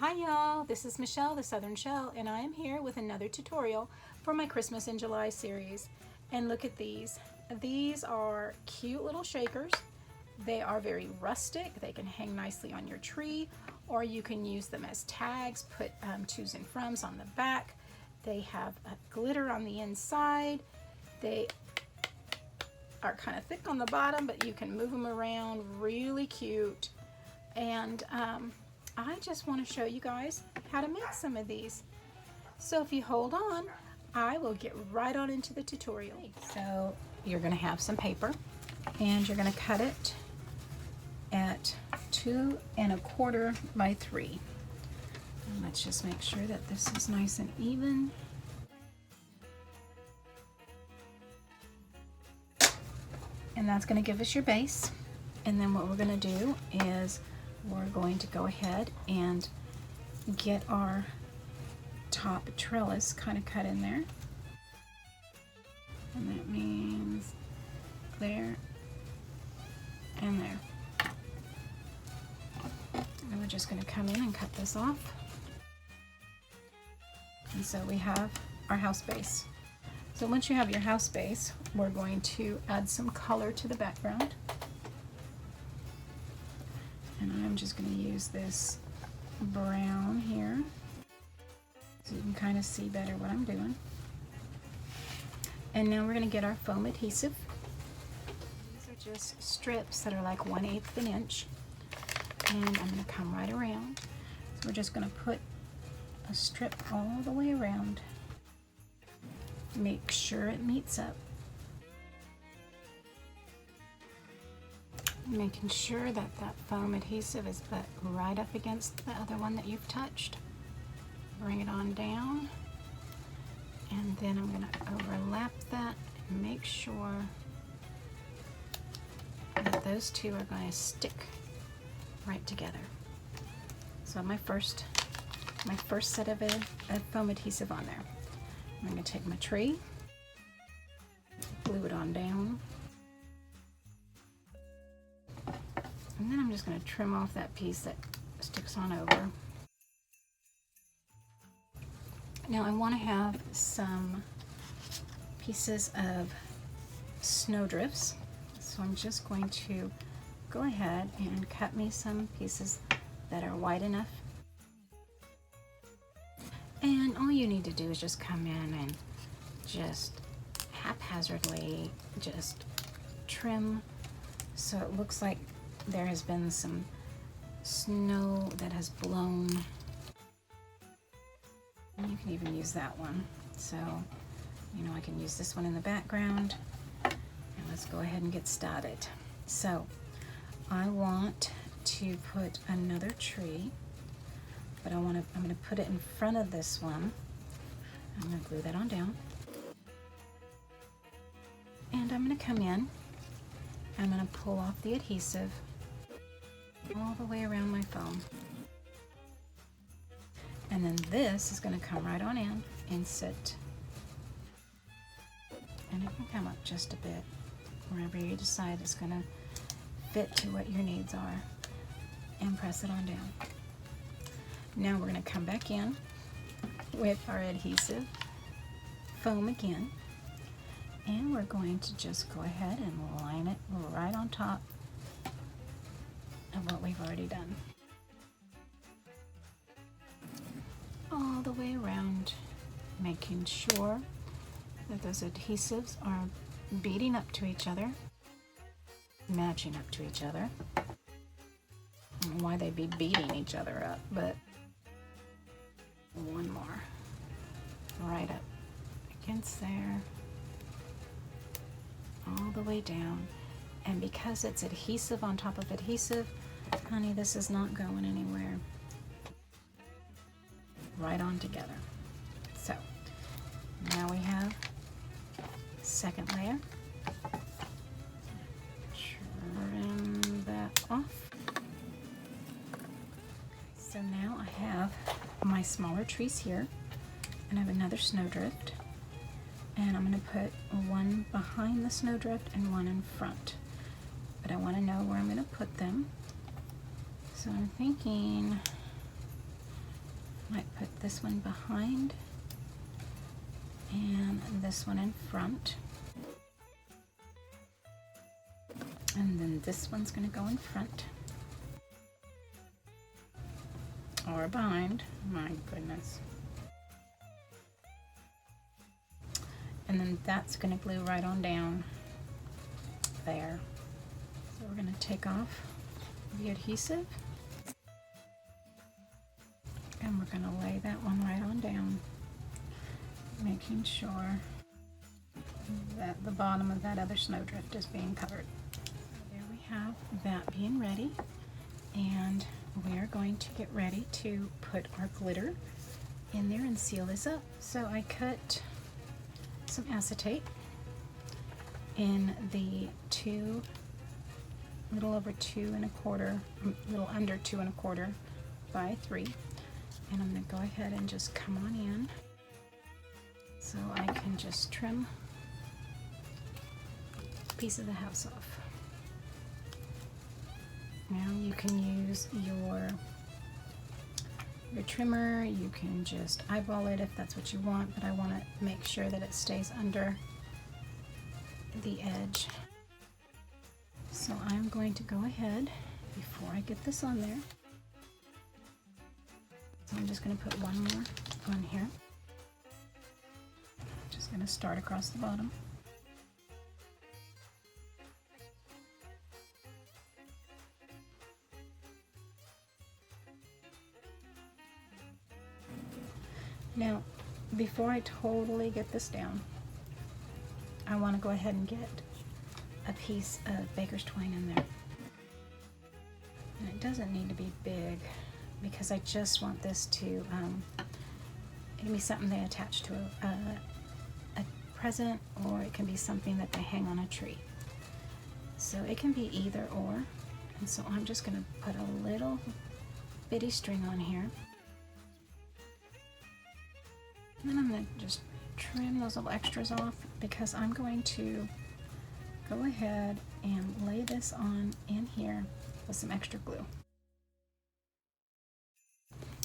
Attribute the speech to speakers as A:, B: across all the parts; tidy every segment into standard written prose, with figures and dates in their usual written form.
A: Hi y'all, this is Michelle, the Southern Shell, and I am here with another tutorial for my Christmas in July series. And look at these. These are cute little shakers. They are very rustic. They can hang nicely on your tree, or you can use them as tags, put tos and froms on the back. They have glitter on the inside. They are kind of thick on the bottom, but you can move them around, really cute. And I just want to show you guys how to make some of these. So if you hold on, I will get right on into the tutorial. So you're going to have some paper and you're going to cut it at 2 1/4 by 3. And let's just make sure that this is nice and even. And that's going to give us your base. And then what we're going to do is we're going to go ahead and get our top trellis kind of cut in there. And that means there and there. And we're just going to come in and cut this off. And so we have our house base. So once you have your house base, we're going to add some color to the background. And I'm just going to use this brown here so you can kind of see better what I'm doing. And now we're going to get our foam adhesive. These are just strips that are like 1/8 of an inch. And I'm going to come right around. So we're just going to put a strip all the way around. Make sure it meets up. Making sure that that foam adhesive is put right up against the other one that you've touched. Bring it on down, and then I'm going to overlap that and make sure that those two are going to stick right together. So my first set of foam adhesive on there. I'm going to take my tree, glue it on down. And then I'm just going to trim off that piece that sticks on over. Now I want to have some pieces of snowdrifts. So I'm just going to go ahead and cut me some pieces that are wide enough. And all you need to do is just come in and just haphazardly just trim so it looks like there has been some snow that has blown. And you can even use that one. So, you know, I can use this one in the background. And let's go ahead and get started. So, I want to put another tree, but I'm going to put it in front of this one. I'm going to glue that on down. And I'm going to come in. I'm going to pull off the adhesive all the way around my foam. And then this is going to come right on in and sit. And it can come up just a bit, wherever you decide it's going to fit to what your needs are. And press it on down. Now we're going to come back in with our adhesive foam again. And we're going to just go ahead and line it right on top of what we've already done. All the way around, making sure that those adhesives are beading up to each other, matching up to each other. I don't know why they'd be beating each other up, but one more right up against there, all the way down. And because it's adhesive on top of adhesive, honey, this is not going anywhere. Right on together. So now we have second layer. Trim that off. So now I have my smaller trees here, and I have another snowdrift, and I'm going to put one behind the snowdrift and one in front. But I want to know where I'm going to put them. So I'm thinking Might put this one behind and this one in front. And then this one's going to go in front. Or behind. My goodness. And then that's going to glue right on down there. So we're going to take off the adhesive. And we're going to lay that one right on down, making sure that the bottom of that other snowdrift is being covered. There we have that being ready, and we are going to get ready to put our glitter in there and seal this up. So I cut some acetate in the little over 2 1/4, a little under 2 1/4 by 3. And I'm going to go ahead and just come on in so I can just trim a piece of the house off. Now you can use your trimmer, you can just eyeball it if that's what you want, but I want to make sure that it stays under the edge. So I'm going to go ahead, before I get this on there, so I'm just going to put one more on here. Just going to start across the bottom. Now, before I totally get this down, I want to go ahead and get a piece of baker's twine in there. And it doesn't need to be big, because I just want this to, it can be something they attach to a present, or it can be something that they hang on a tree. So it can be either or. And so I'm just going to put a little bitty string on here. And then I'm going to just trim those little extras off, because I'm going to go ahead and lay this on in here with some extra glue.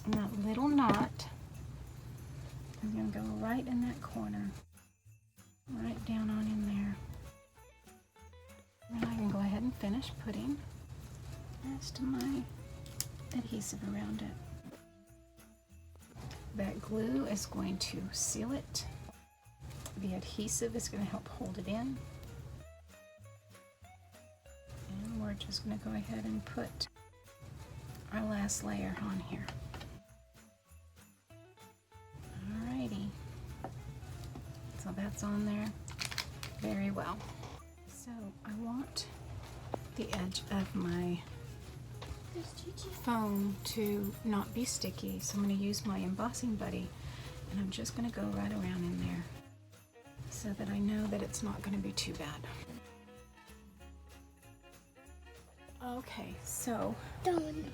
A: And that little knot is going to go right in that corner, right down on in there. And I can go ahead and finish putting the rest of my adhesive around it. That glue is going to seal it. The adhesive is going to help hold it in. And we're just going to go ahead and put our last layer on here. Alrighty. So that's on there very well. So I want the edge of my foam to not be sticky, so I'm going to use my embossing buddy, and I'm just going to go right around in there so that I know that it's not going to be too bad. Okay, so
B: Done.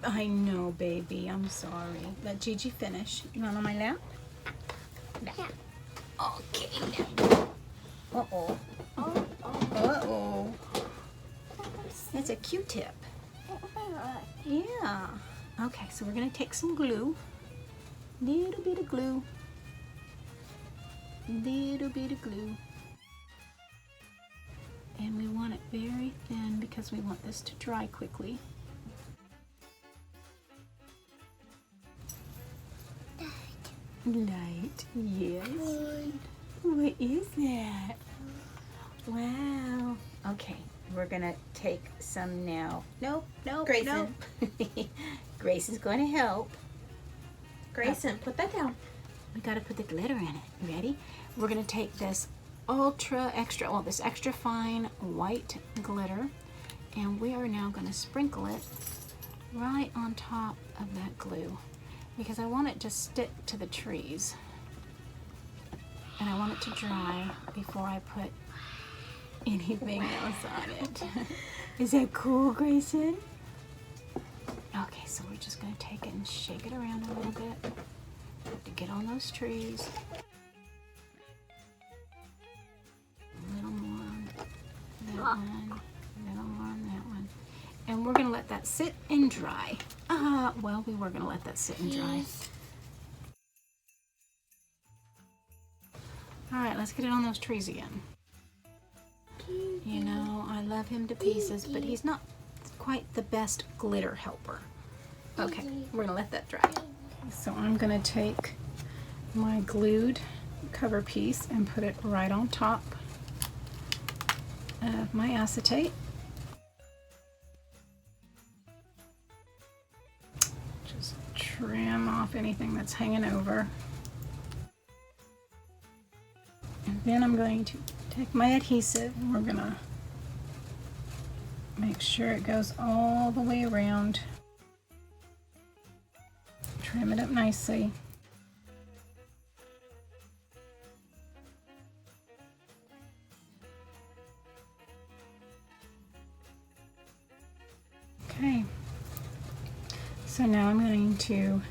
A: I know, baby, I'm sorry. Let Gigi finish. You want on my lap?
B: Yeah.
A: Okay. Uh-oh.
B: Oh,
A: Uh-oh. That's a Q-tip. Yeah. Okay, so we're going to take some glue. Little bit of glue. Little bit of glue. And we want it very thin because we want this to dry quickly. Light, yes. What is that? Wow. Okay, we're gonna take some now. Nope,
B: Grayson.
A: nope. Grayson's going to help.
B: Grayson, put that down.
A: We gotta put the glitter in it. You ready? We're gonna take this this extra fine white glitter, and we are now gonna sprinkle it right on top of that glue, because I want it to stick to the trees, and I want it to dry before I put anything else on it. Is that cool, Grayson? Okay, so we're just going to take it and shake it around a little bit to get on those trees. A little more on that one, a little more on that one. And we're going to let that sit and dry. Well, we were going to let that sit and dry. All right, let's get it on those trees again. You know, I love him to pieces, but he's not quite the best glitter helper. Okay, we're gonna let that dry. So I'm gonna take my glued cover piece and put it right on top of my acetate. Just trim off anything that's hanging over. And then I'm going to take my adhesive and we're gonna make sure it goes all the way around. Trim it up nicely. Okay, so now I'm going to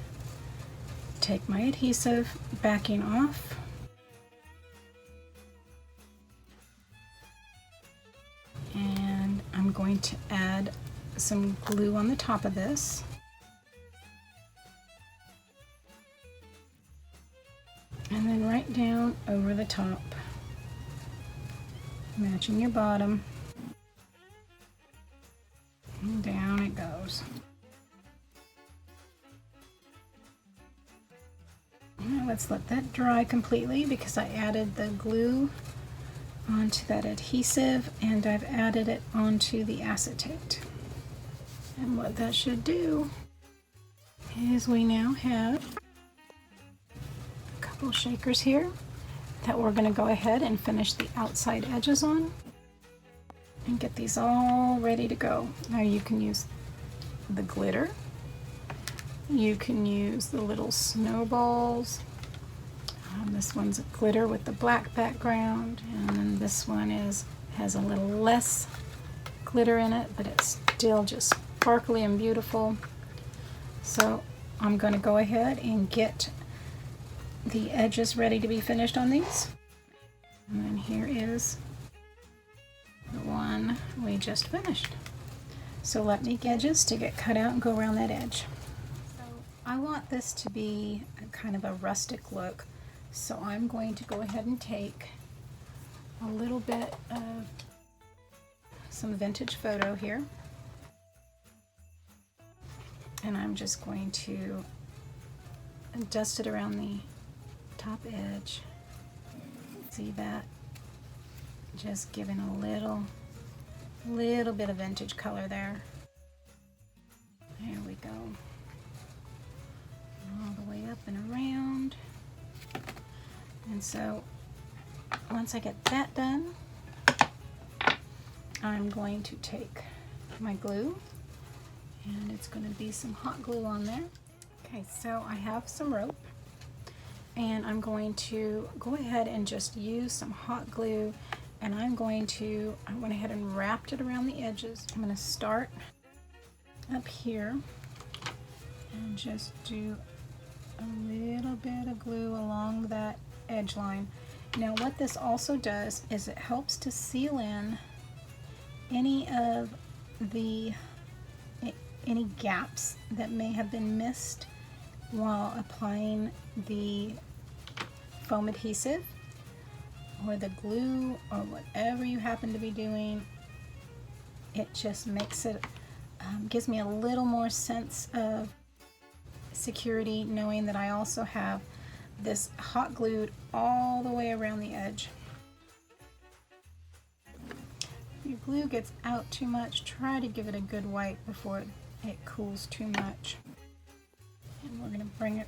A: take my adhesive backing off. And I'm going to add some glue on the top of this. And then right down over the top, matching your bottom. And down it goes. Now let's let that dry completely because I added the glue onto that adhesive and I've added it onto the acetate. And what that should do is we now have a couple shakers here that we're going to go ahead and finish the outside edges on and get these all ready to go. Now you can use the glitter, you can use the little snowballs. This one's a glitter with the black background, and then this one has a little less glitter in it, but it's still just sparkly and beautiful. So I'm going to go ahead and get the edges ready to be finished on these. And then here is the one we just finished. So let me get edges to get cut out and go around that edge. So I want this to be a kind of a rustic look. So I'm going to go ahead and take a little bit of some vintage photo here. And I'm just going to dust it around the top edge. See that? Just giving a little bit of vintage color there. There we go. All the way up and around. And so once I get that done, I'm going to take my glue, and it's going to be some hot glue on there. Okay, so I have some rope, and I'm going to go ahead and just use some hot glue, and I went ahead and wrapped it around the edges. I'm going to start up here and just do a little bit of glue along that edge line. Now what this also does is it helps to seal in any gaps that may have been missed while applying the foam adhesive or the glue or whatever you happen to be doing. It just makes it gives me a little more sense of security knowing that I also have this hot glued all the way around the edge. If your glue gets out too much, try to give it a good wipe before it cools too much. And we're going to bring it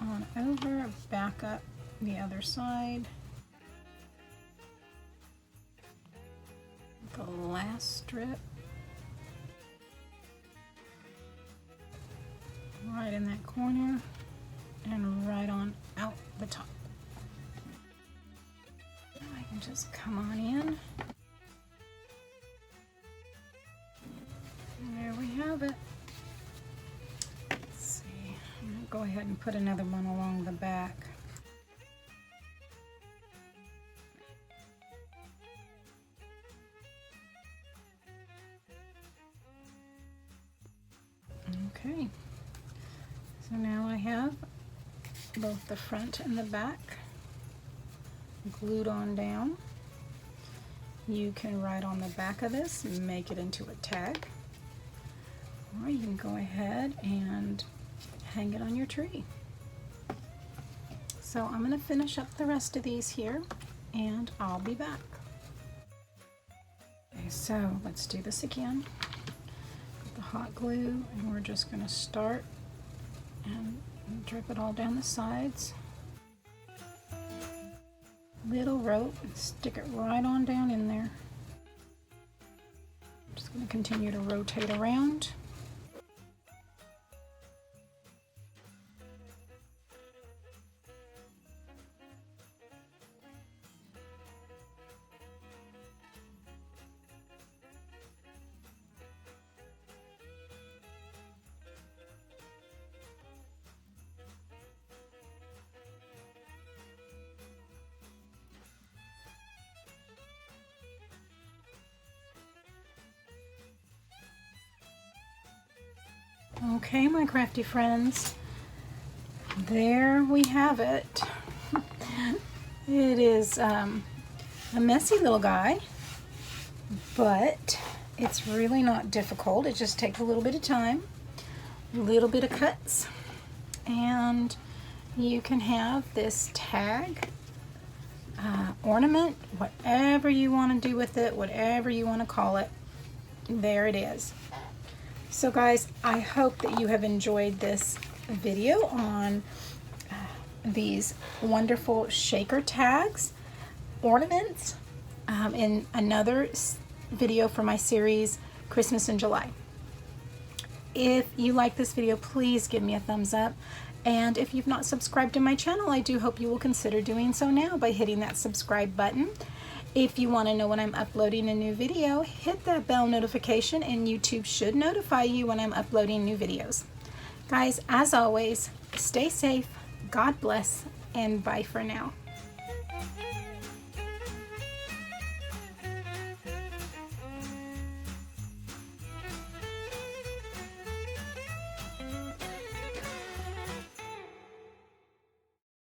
A: on over, back up the other side. The last strip. Right in that corner and right on out the top. Now I can just come on in. And there we have it. Let's see. I'm going to go ahead and put another one along the back. Okay. So now I have both the front and the back glued on down. You can write on the back of this, make it into a tag, or you can go ahead and hang it on your tree. So I'm going to finish up the rest of these here, and I'll be back. Okay, so let's do this again. Put the hot glue, and we're just going to start and drip it all down the sides. Little rope, and stick it right on down in there. I'm just going to continue to rotate around. Okay, my crafty friends, there we have it. It is a messy little guy, but it's really not difficult. It just takes a little bit of time, a little bit of cuts, and you can have this tag, ornament, whatever you want to do with it, whatever you want to call it. There it is. So guys, I hope that you have enjoyed this video on these wonderful shaker tags, ornaments, in another video for my series, Christmas in July. If you like this video, please give me a thumbs up. And if you've not subscribed to my channel, I do hope you will consider doing so now by hitting that subscribe button. If you want to know when I'm uploading a new video, hit that bell notification and YouTube should notify you when I'm uploading new videos. Guys, as always, stay safe, God bless, and bye for now.